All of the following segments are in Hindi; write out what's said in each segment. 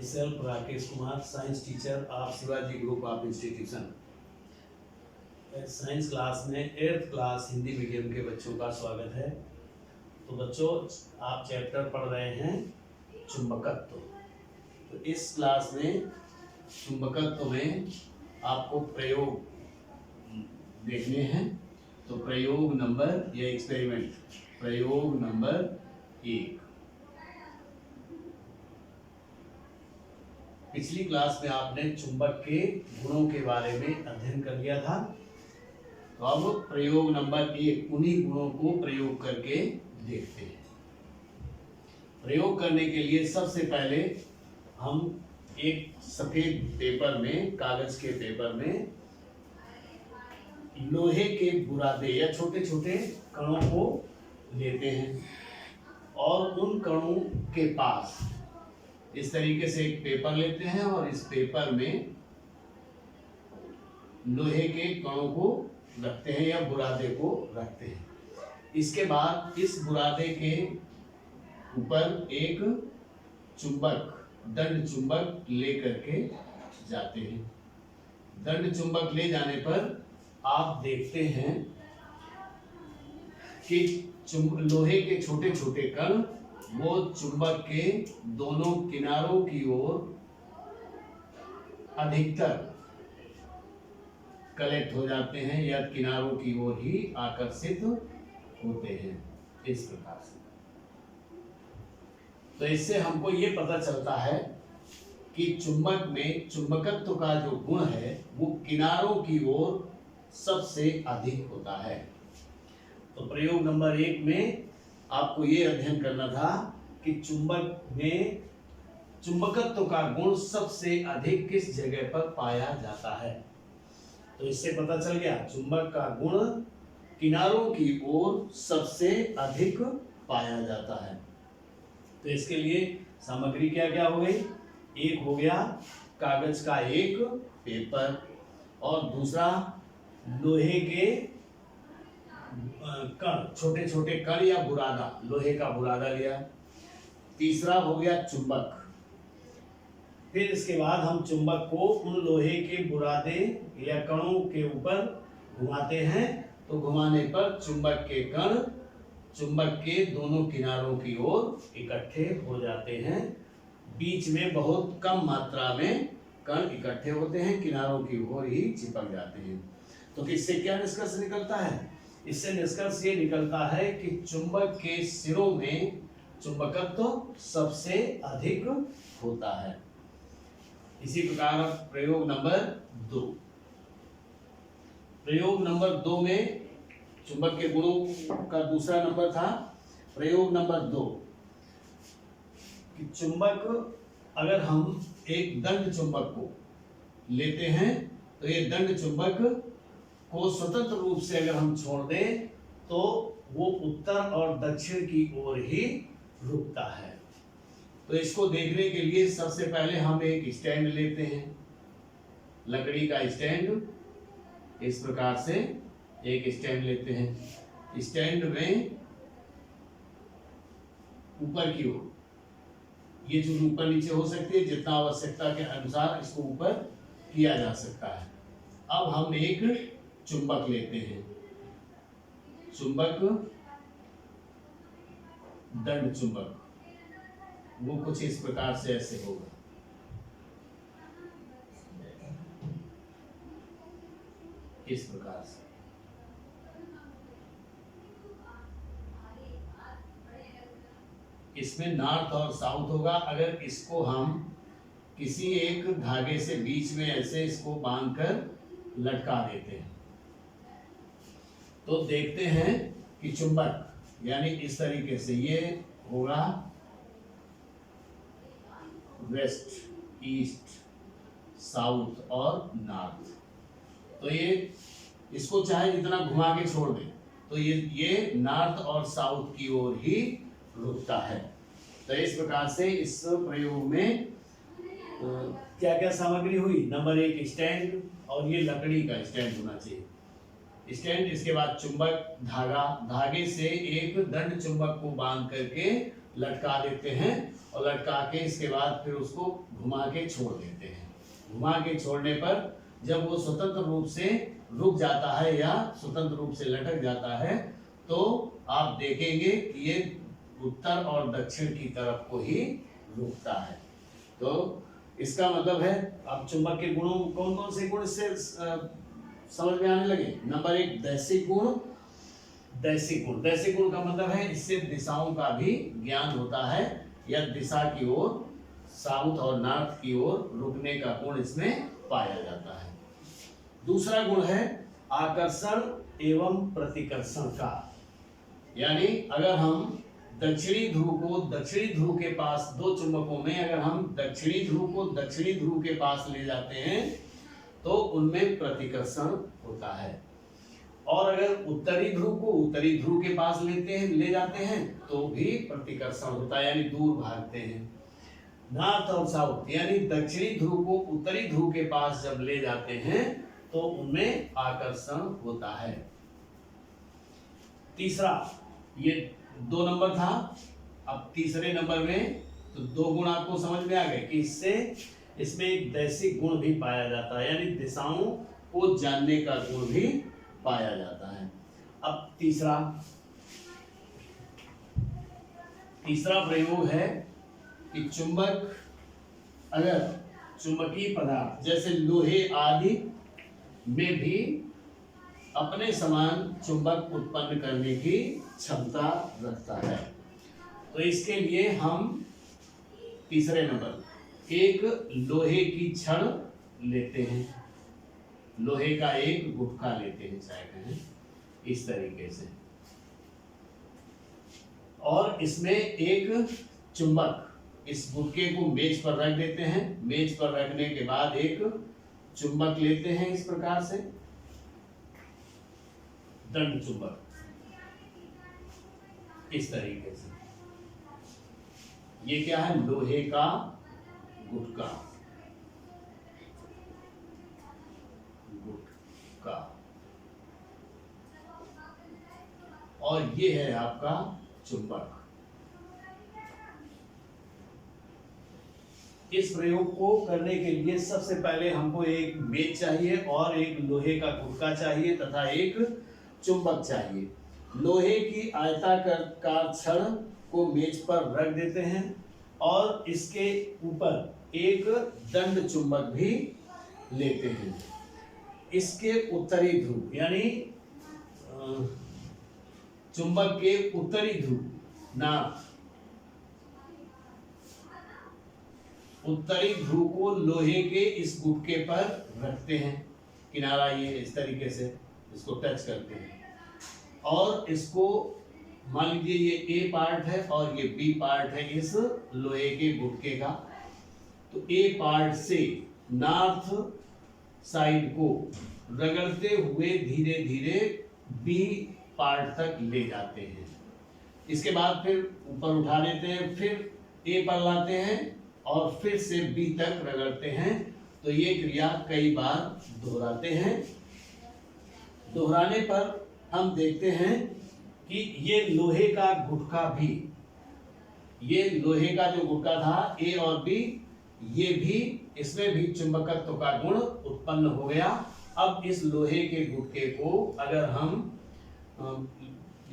Self Rakesh Kumar, science teacher of Shivaji group of institution. Science class में 8th क्लास हिंदी मीडियम के बच्चों का स्वागत है। तो बच्चों, आप चैप्टर पढ़ रहे हैं चुंबकत्व। तो इस क्लास में चुंबकत्व में आपको प्रयोग देखने हैं। तो प्रयोग नंबर या एक्सपेरिमेंट, प्रयोग नंबर 1। पिछली क्लास में आपने चुंबक के गुणों के बारे में अध्ययन कर लिया था। तो अब प्रयोग नंबर 1 उन्हीं गुणों को प्रयोग करके देखते हैं। प्रयोग करने के लिए सबसे पहले हम एक सफेद पेपर में, कागज के पेपर में लोहे के बुरादे या छोटे छोटे कणों को लेते हैं और उन कणों के पास इस तरीके से एक पेपर लेते हैं और इस पेपर में लोहे के कणों को रखते हैं या बुरादे को रखते हैं। इसके बाद इस बुरादे के ऊपर एक चुंबक, दंड चुंबक ले करके जाते हैं। दंड चुंबक ले जाने पर आप देखते हैं कि लोहे के छोटे छोटे कण वो चुंबक के दोनों किनारों की ओर अधिकतर कलेक्ट हो जाते हैं या किनारों की ओर ही आकर्षित होते हैं इस प्रकार से। तो इससे हमको ये पता चलता है कि चुंबक में चुंबकत्व का जो गुण है वो किनारों की ओर सबसे अधिक होता है। तो प्रयोग नंबर 1 में आपको ये अध्ययन करना था कि चुंबक में चुंबकत्व का गुण सबसे अधिक किस जगह पर पाया जाता है। तो इससे पता चल गया चुंबक का गुण किनारों की ओर सबसे अधिक पाया जाता है। तो इसके लिए सामग्री क्या क्या हो गई? एक हो गया कागज का एक पेपर और दूसरा लोहे के कण, छोटे छोटे कण या बुरादा, लोहे का बुरादा लिया। तीसरा हो गया चुंबक। फिर इसके बाद हम चुंबक को उन लोहे के बुरादे या कणों के ऊपर घुमाते हैं। तो घुमाने पर चुंबक के कण चुंबक के दोनों किनारों की ओर इकट्ठे हो जाते हैं। बीच में बहुत कम मात्रा में कण इकट्ठे होते हैं, किनारों की ओर ही चिपक जाते हैं। तो इससे क्या निष्कर्ष निकलता है? इससे निष्कर्ष ये निकलता है कि चुंबक के सिरों में चुंबकत्व सबसे अधिक होता है। इसी प्रकार प्रयोग नंबर 2, प्रयोग नंबर 2 में चुंबक के गुणों का दूसरा नंबर था प्रयोग नंबर 2 कि चुंबक, अगर हम एक दंड चुंबक को लेते हैं तो ये दंड चुंबक को स्वतंत्र रूप से अगर हम छोड़ दें तो वो उत्तर और दक्षिण की ओर ही रुकता है। तो इसको देखने के लिए सबसे पहले हम एक स्टैंड लेते हैं, लकड़ी का स्टैंड। इस प्रकार से एक स्टैंड लेते हैं। स्टैंड में ऊपर की ओर ये जो ऊपर नीचे हो सकती है, जितना आवश्यकता के अनुसार इसको ऊपर किया जा सकता है। अब हम एक चुंबक लेते हैं, चुंबक, दंड चुंबक, वो कुछ इस प्रकार से ऐसे होगा। इस प्रकार से इसमें नॉर्थ और साउथ होगा। अगर इसको हम किसी एक धागे से बीच में ऐसे इसको बांधकर लटका देते हैं तो देखते हैं कि चुंबक, यानी इस तरीके से ये होगा वेस्ट, ईस्ट, साउथ और नॉर्थ। तो ये इसको चाहे जितना घुमा के छोड़ दें तो ये नॉर्थ और साउथ की ओर ही रुकता है। तो इस प्रकार से इस प्रयोग में क्या क्या सामग्री हुई? नंबर 1 स्टैंड, और ये लकड़ी का स्टैंड होना चाहिए। स्टैंड, इसके बाद चुंबक, धागा, धागे से एक दंड चुंबक को बांध करके लटका देते हैं और लटका के इसके बाद फिर उसको घुमा के छोड़ देते हैं। घुमा के छोड़ने पर जब वो स्वतंत्र रूप से रुक जाता है या स्वतंत्र रूप से लटक जाता है तो आप देखेंगे कि ये उत्तर और दक्षिण की तरफ को ही रुकता है। तो इसका मतलब है अब चुंबक के गुणों, कौन कौन से गुण इससे समझ में आने लगे। नंबर 1 दैसिक गुण। दैसिक गुण, दैसिक गुण का मतलब है इससे दिशाओं का भी ज्ञान होता है या दिशा की ओर, साउथ और नॉर्थ की ओर रुकने का गुण इसमें पाया जाता है। दूसरा गुण है आकर्षण एवं प्रतिकर्षण का, यानी अगर हम दक्षिणी ध्रुव को दक्षिणी ध्रुव के पास, दो चुंबकों में अगर हम दक्षिणी ध्रुव को दक्षिणी ध्रुव के पास ले जाते हैं तो उनमें प्रतिकर्षण होता है, और अगर उत्तरी ध्रुव को उत्तरी ध्रुव के पास ले जाते हैं तो भी प्रतिकर्षण होता है, यानी दूर भागते हैं। नॉर्थ और साउथ यानी दक्षिणी ध्रुव को उत्तरी ध्रुव के पास जब ले जाते हैं तो उनमें आकर्षण होता है। तीसरा, ये 2 नंबर था, अब तीसरे नंबर में तो 2 गुण आपको समझ में आ गए कि इसमें एक दैसिक गुण भी पाया जाता है, यानी दिशाओं को जानने का गुण भी पाया जाता है। अब तीसरा प्रयोग है कि चुंबक, अगर चुंबकीय पदार्थ जैसे लोहे आदि में भी अपने समान चुंबक उत्पन्न करने की क्षमता रखता है, तो इसके लिए हम तीसरे नंबर एक लोहे की छड़ लेते हैं, लोहे का एक गुटका लेते हैं चाहे कहें इस तरीके से, और इसमें एक चुंबक, इस गुटके को मेज पर रख देते हैं। मेज पर रखने के बाद एक चुंबक लेते हैं इस प्रकार से, दंड चुंबक इस तरीके से। ये क्या है? लोहे का गुटका, और ये है आपका चुंबक। इस प्रयोग को करने के लिए सबसे पहले हमको एक मेज चाहिए और एक लोहे का गुटका चाहिए तथा एक चुंबक चाहिए। लोहे की आयताकार छड़ को मेज पर रख देते हैं और इसके ऊपर एक दंड चुंबक भी लेते हैं। इसके उत्तरी ध्रुव यानी चुंबक के उत्तरी ध्रुव नॉर्थ, उत्तरी ध्रुव को लोहे के इस गुटके पर रखते हैं, किनारा ये इस तरीके से इसको टच करते हैं, और इसको मान लीजिए ये ए पार्ट है और ये बी पार्ट है इस लोहे के गुटके का, तो ए पार्ट से नॉर्थ साइड को रगड़ते हुए धीरे धीरे बी पार्ट तक ले जाते हैं। इसके बाद फिर ऊपर उठा लेते हैं, फिर ए पर लाते हैं और फिर से बी तक रगड़ते हैं। तो ये क्रिया कई बार दोहराते हैं। दोहराने पर हम देखते हैं कि ये लोहे का गुटका भी, ये लोहे का जो गुटका था ए और बी, ये भी, इसमें भी चुंबकत्व का गुण उत्पन्न हो गया। अब इस लोहे के गुटके को अगर हम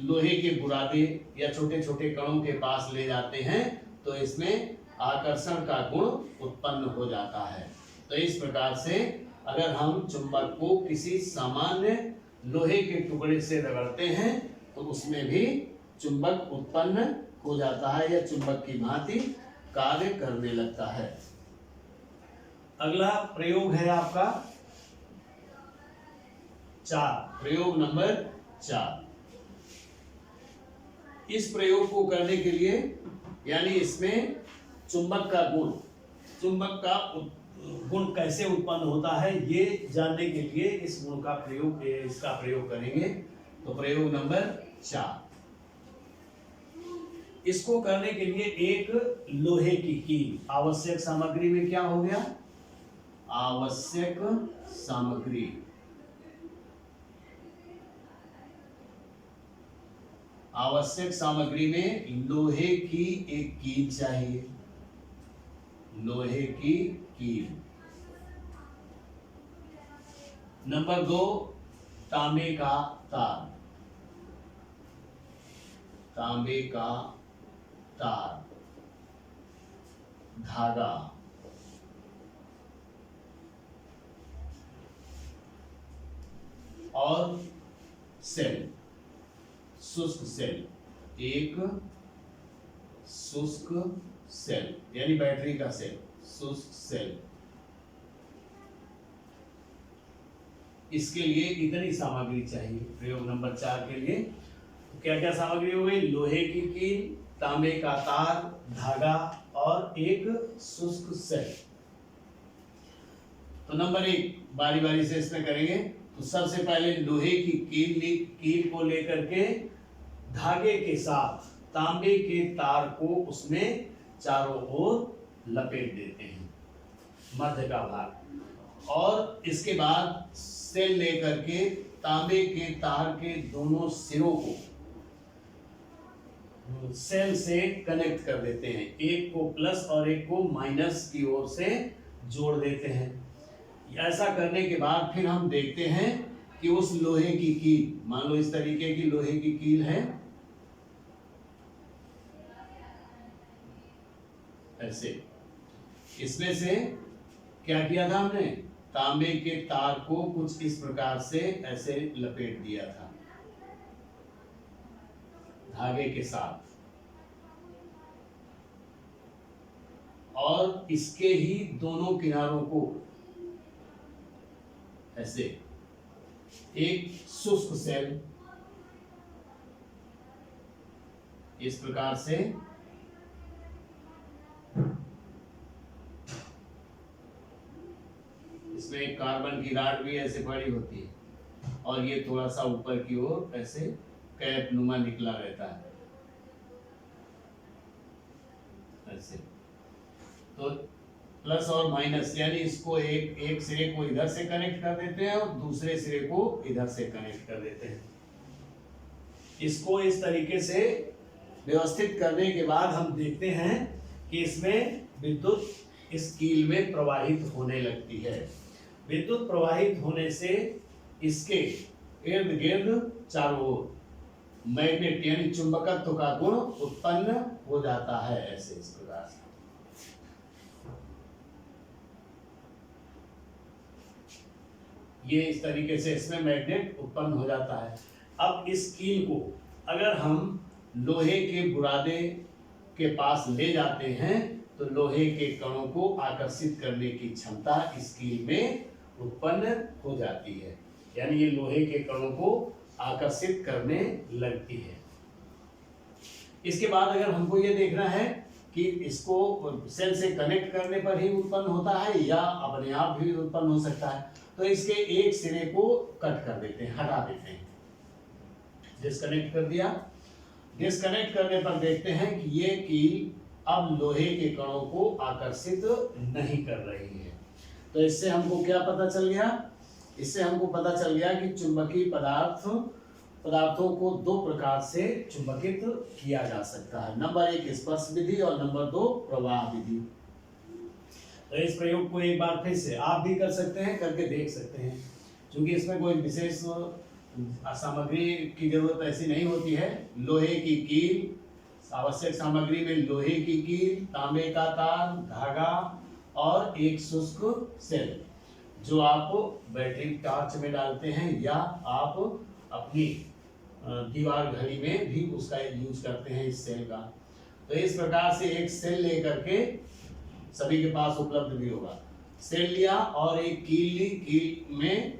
लोहे के बुरादे या छोटे छोटे कणों के पास ले जाते हैं तो इसमें आकर्षण का गुण उत्पन्न हो जाता है। तो इस प्रकार से अगर हम चुंबक को किसी सामान्य लोहे के टुकड़े से रगड़ते हैं तो उसमें भी चुंबक उत्पन्न हो जाता है या चुंबक की भांति कार्य करने लगता है। अगला प्रयोग है आपका 4, प्रयोग नंबर 4। इस प्रयोग को करने के लिए यानी इसमें चुंबक का गुण कैसे उत्पन्न होता है ये जानने के लिए इसका प्रयोग करेंगे। तो प्रयोग नंबर 4, इसको करने के लिए एक लोहे की कील, आवश्यक सामग्री में क्या हो गया? आवश्यक सामग्री आवश्यक सामग्री में लोहे की एक कील चाहिए, लोहे की कील। नंबर 2, तांबे का तार, तांबे का तार, धागा, और सेल, शुष्क सेल, एक शुष्क सेल यानी बैटरी का सेल, शुष्क सेल। इसके लिए इतनी सामग्री चाहिए प्रयोग नंबर 4 के लिए। तो क्या क्या सामग्री हो गई? लोहे की कील, तांबे का तार, धागा और एक शुष्क सेल। तो नंबर 1 बारी बारी से इसमें करेंगे। तो सबसे पहले लोहे की कील को लेकर के धागे के साथ तांबे के तार को उसमें चारों ओर लपेट देते हैं, मध्य का भाग। और इसके बाद सेल लेकर के तांबे के तार के दोनों सिरों को सेल से कनेक्ट कर देते हैं, एक को प्लस और एक को माइनस की ओर से जोड़ देते हैं। ऐसा करने के बाद फिर हम देखते हैं कि उस लोहे की कील, मान लो इस तरीके की लोहे की कील है, ऐसे, इसमें से क्या किया था हमने? तांबे के तार को कुछ इस प्रकार से ऐसे लपेट दिया था धागे के साथ, और इसके ही दोनों किनारों को ऐसे एक शुष्क सेल इस प्रकार से इसमें एक कार्बन की राड भी ऐसे पड़ी होती है और ये थोड़ा सा ऊपर की ओर ऐसे कैप नुमा निकला रहता है ऐसे। तो प्लस और माइनस यानी इसको एक सिरे को इधर से कनेक्ट कर देते हैं और दूसरे सिरे को इधर से कनेक्ट कर देते हैं। इसको इस तरीके से व्यवस्थित करने के बाद हम देखते हैं कि इसमें विद्युत इस कील में प्रवाहित होने लगती है। विद्युत प्रवाहित होने से इसके इर्द गिर्द चारों ओर मैग्नेट यानी चुंबकत्व का गुण उत्पन्न हो जाता है, ऐसे इस प्रकार से। ये इस तरीके से इसमें मैग्नेट उत्पन्न हो जाता है। अब इस कील को अगर हम लोहे के बुरादे के पास ले जाते हैं तो लोहे के कणों को आकर्षित करने की क्षमता इस कील में उत्पन्न हो जाती है, यानी ये लोहे के कणों को आकर्षित करने लगती है। इसके बाद अगर हमको ये देखना है कि इसको सेल से कनेक्ट करने पर ही उत्पन्न होता है या अपने आप भी उत्पन्न हो सकता है, तो इसके एक सिरे को कट कर देते हैं, हटा देते हैं, डिस्कनेक्ट कर दिया। डिस्कनेक्ट करने पर देखते हैं कि ये कील अब लोहे के कणों को आकर्षित नहीं कर रही है। तो इससे हमको क्या पता चल गया? इससे हमको पता चल गया कि चुंबकीय पदार्थों को दो प्रकार से चुंबकित किया जा सकता है। नंबर 1 स्पर्श विधि और नंबर 2 प्रवाह विधि। तो इस प्रयोग को एक बार फिर से आप भी कर सकते हैं, करके देख सकते हैं, क्योंकि इसमें कोई विशेष सामग्री की जरूरत ऐसी नहीं होती है। लोहे की कील, आवश्यक सामग्री में लोहे की कील, तांबे का तार, धागा और एक शुष्क सेल, जो आप बैटरी टॉर्च में डालते हैं या आप अपनी दीवार घड़ी में भी उसका यूज करते हैं इस सेल का। तो इस प्रकार से एक सेल लेकर के सभी के पास उपलब्ध भी होगा। सेल लिया और एक कील ली, कील में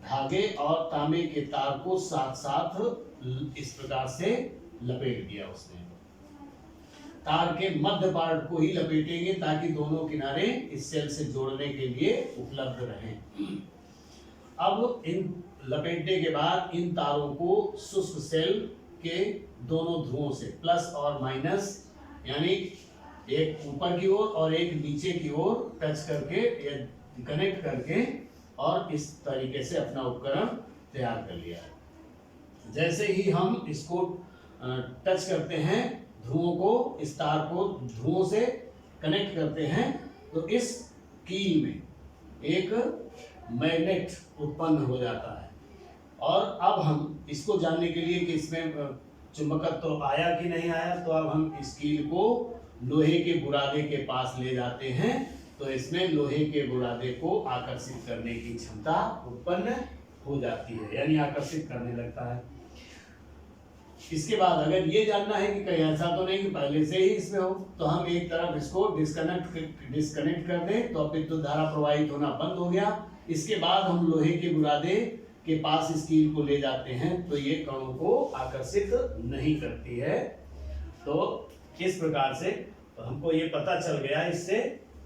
धागे और तांबे के तार को साथ साथ इस प्रकार से लपेट दिया उसने। तार के मध्य पार्ट को ही लपेटेंगे ताकि दोनों किनारे इस सेल से जोड़ने के लिए उपलब्ध रहें। अब इन लपेटने के बाद इन तारों को शुष्क सेल के दोनों ध्रुवों से प्लस और माइनस यानी एक ऊपर की ओर और एक नीचे की ओर टच करके या कनेक्ट करके और इस तरीके से अपना उपकरण तैयार कर लिया है। जैसे ही हम इसको टच करते हैं ध्रुवों को, इस तार को ध्रुवों से कनेक्ट करते हैं, तो इस कील में एक मैग्नेट उत्पन्न हो जाता है। और अब हम इसको जानने के लिए कि इसमें चुंबकत्व तो आया कि नहीं आया, तो अब हम इस कील को लोहे के बुरादे के पास ले जाते हैं, तो इसमें लोहे के बुरादे को आकर्षित करने की क्षमता उत्पन्न हो जाती है, यानी आकर्षित करने लगता है। इसके बाद अगर ये जानना है कि कहीं ऐसा तो नहीं कि पहले से ही इसमें हो, तो हम एक तरफ इसको डिस्कनेक्ट कर दें, तो विद्युत धारा प्रवाहित होना बंद हो गया। इसके बाद हम लोहे के बुरादे के पास इस कील को ले जाते हैं, तो ये कणों को आकर्षित नहीं करती है। तो इस प्रकार से हमको ये पता चल गया इससे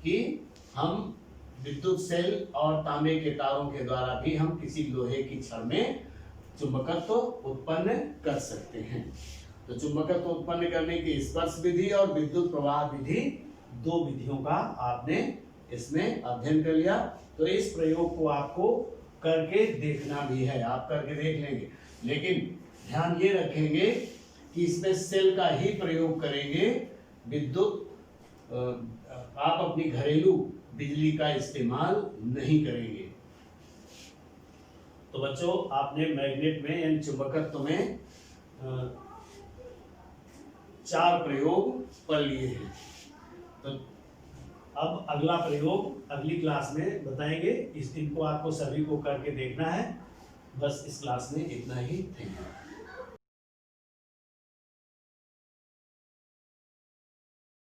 कि हम विद्युत सेल और तांबे के तारों के द्वारा भी हम किसी लोहे की छड़ में चुंबकत्व उत्पन्न कर सकते हैं। तो चुंबकत्व उत्पन्न करने की स्पर्श विधि और विद्युत प्रवाह विधि, दो विधियों का आपने इसमें अध्ययन कर लिया। तो इस प्रयोग को आपको करके देखना भी है, आप करके देख लेंगे, लेकिन ध्यान ये रखेंगे कि इसमें सेल का ही प्रयोग करेंगे, विद्युत आप अपनी घरेलू बिजली का इस्तेमाल नहीं करेंगे। तो बच्चों, आपने मैग्नेट में यानी चुंबकत्व में 4 प्रयोग पढ़ लिए हैं। तो अब अगला प्रयोग अगली क्लास में बताएंगे। इनको आपको सभी को करके देखना है। बस इस क्लास में इतना ही। Thank you.